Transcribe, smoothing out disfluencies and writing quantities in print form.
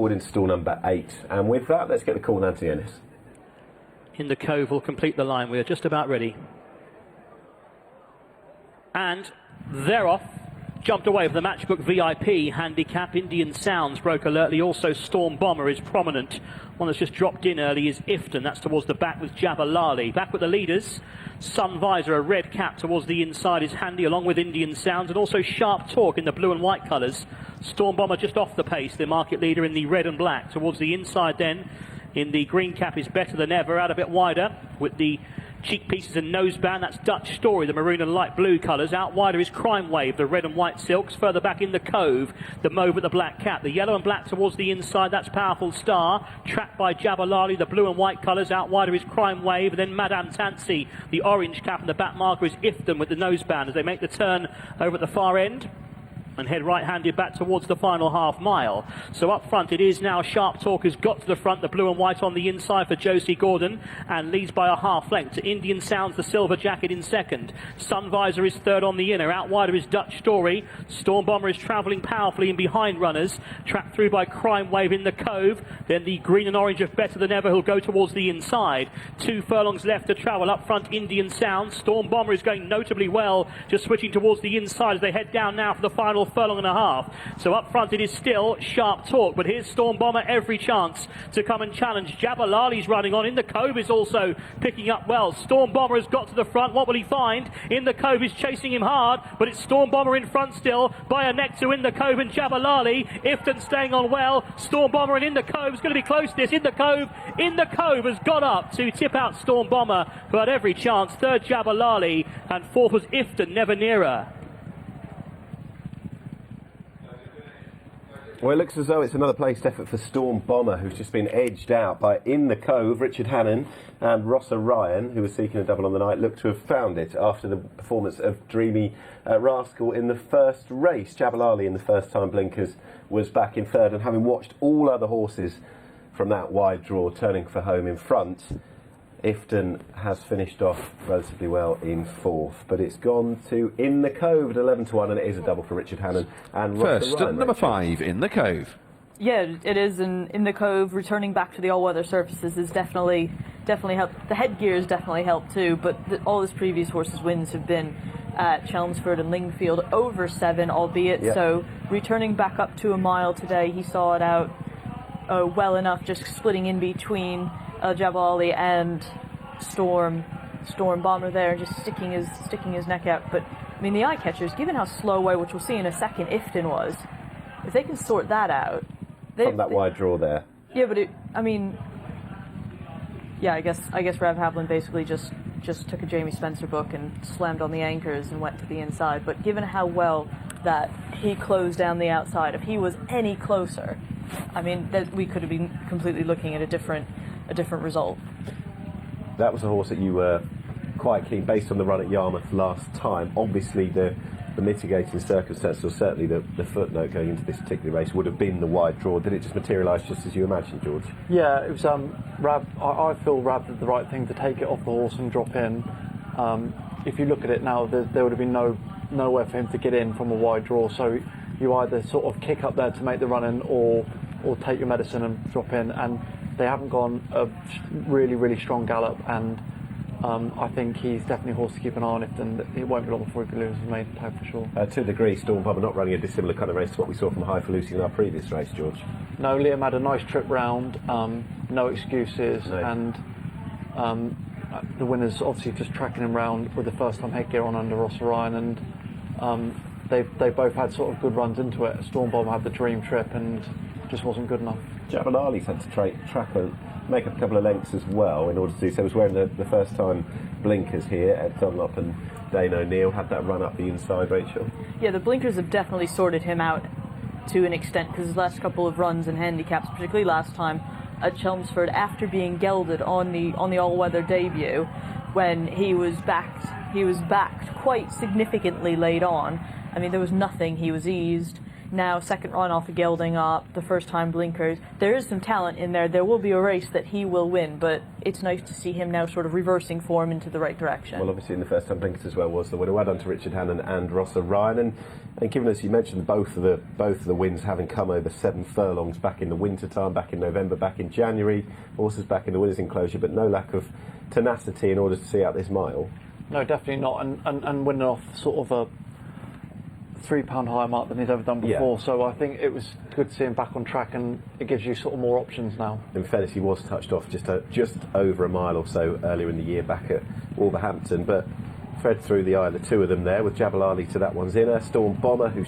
Into stall number 8, and with that, let's get the call, Nancy Ennis. In the Cove will complete the line. We are just about ready. And they're off. Jumped away for the Matchbook VIP Handicap. Indian Sounds broke alertly. Also Storm Bomber is prominent. One that's just dropped in early is Ifton. That's towards the back with Jabalali. Back with the leaders. Sun Visor, a red cap towards the inside, is Handy, along with Indian Sounds, and also Sharp Talk in the blue and white colours. Storm Bomber just off the pace, the market leader in the red and black. Towards the inside then, in the green cap, is Better Than Ever, out a bit wider with the cheek pieces and noseband. That's Dutch Story, the maroon and light blue colours. Out wider is Crime Wave, the red and white silks. Further back in the Cove, the mauve with the black cap. The yellow and black towards the inside, that's Powerful Star. Tracked by Jabalali, the blue and white colours. Out wider is Crime Wave. And then Madame Tansy, the orange cap, and the back marker is Ifton with the noseband as they make the turn over at the far end and head right-handed back towards the final half mile. So up front it is now Sharp Talk has got to the front, the blue and white on the inside for Josie Gordon, and leads by a half length to Indian Sounds, the silver jacket, in second. Sun Visor is third on the inner. Out wider is Dutch Story. Storm Bomber is travelling powerfully in behind runners, tracked through by Crime Wave in the Cove. Then the green and orange of Better Than Ever, who'll go towards the inside. 2 furlongs left to travel. Up front Indian Sounds. Storm Bomber is going notably well, just switching towards the inside as they head down now for the final furlong and a half. So up front it is still Sharp Talk, but here's Storm Bomber, every chance to come and challenge. Jabalali's running on. In the Cove is also picking up well. Storm Bomber has got to the front. What will he find? In the Cove is chasing him hard, but it's Storm Bomber in front still by a neck to In the Cove and Jabalali. Ifton staying on well. Storm Bomber and In the Cove is going to be close to this. In the Cove has got up to tip out Storm Bomber, who had every chance. Third Jabalali, and fourth was Ifton, never nearer. Well, it looks as though it's another placed effort for Storm Bomber, who's just been edged out by In the Cove. Richard Hannon and Rossa Ryan, who was seeking a double on the night, look to have found it after the performance of Dreamy Rascal in the first race. Jabalali in the first time blinkers was back in third, and having watched all other horses from that wide draw turning for home in front, Ifton has finished off relatively well in fourth, but it's gone to In the Cove at 11-1, and it is a double for Richard Hannon and Rossa First, Ryan. number 5, In the Cove. Yeah, it is, and In the Cove returning back to the all-weather surfaces is definitely helped. The headgears definitely helped too, but all his previous horses' wins have been at Chelmsford and Lingfield over 7, albeit. Yep. So returning back up to a mile today, he saw it out well enough, just splitting in between Jabalali and Storm Bomber there, just sticking his neck out. But I mean, the eye catchers, given how slow away, which we'll see in a second, Ifton was, if they can sort that out, from that wide draw there. Yeah, but I guess Rev Havlin basically just took a Jamie Spencer book and slammed on the anchors and went to the inside. But given how well that he closed down the outside, if he was any closer, I mean, that we could have been completely looking at a different result. That was a horse that you were quite keen, based on the run at Yarmouth last time. Obviously, the mitigating circumstance, or certainly the footnote going into this particular race, would have been the wide draw. Did it just materialise just as you imagined, George? Yeah, it was Rab. I feel Rab did the right thing to take it off the horse and drop in. If you look at it now, there would have been nowhere for him to get in from a wide draw. So you either sort of kick up there to make the run in, or take your medicine and drop in. And they haven't gone a really, really strong gallop, and I think he's definitely a horse to keep an eye on. And it won't be long before he loses his maiden tag for sure. To a degree, Storm Bomber not running a dissimilar kind of race to what we saw from Highfalutin in our previous race, George. No, Liam had a nice trip round, no excuses, no. And the winners obviously just tracking him round with the first time headgear on under Rossa Ryan, and they both had sort of good runs into it. Storm Bomber had the dream trip and just wasn't good enough. Jabalali's had to make up a couple of lengths as well in order to do so. He was wearing the first time blinkers here at Dunlop, and Dane O'Neill had that run up the inside, Rachel. Yeah, the blinkers have definitely sorted him out to an extent, because his last couple of runs and handicaps, particularly last time at Chelmsford, after being gelded on the all-weather debut, when he was backed quite significantly late on. I mean, there was nothing. He was eased. now second run off a gelding up, the first time blinkers. There is some talent in there. There will be a race that he will win, but it's nice to see him now sort of reversing form into the right direction. Well, obviously in the first time blinkers as well was the winner. Well done to Richard Hannon and Ross O'Ryan. And given, as you mentioned, both of the wins having come over 7 furlongs back in the winter time, back in November, back in January, horses back in the winners' enclosure, but no lack of tenacity in order to see out this mile. No, definitely not, and winning off sort of a £3 higher mark than he's ever done before. Yeah. So I think it was good to see him back on track, and it gives you sort of more options now. In fairness, he was touched off just over a mile or so earlier in the year back at Wolverhampton, but thread through the eye of the two of them there, with Jabal Ali to that one's inner. Storm Bomber, who's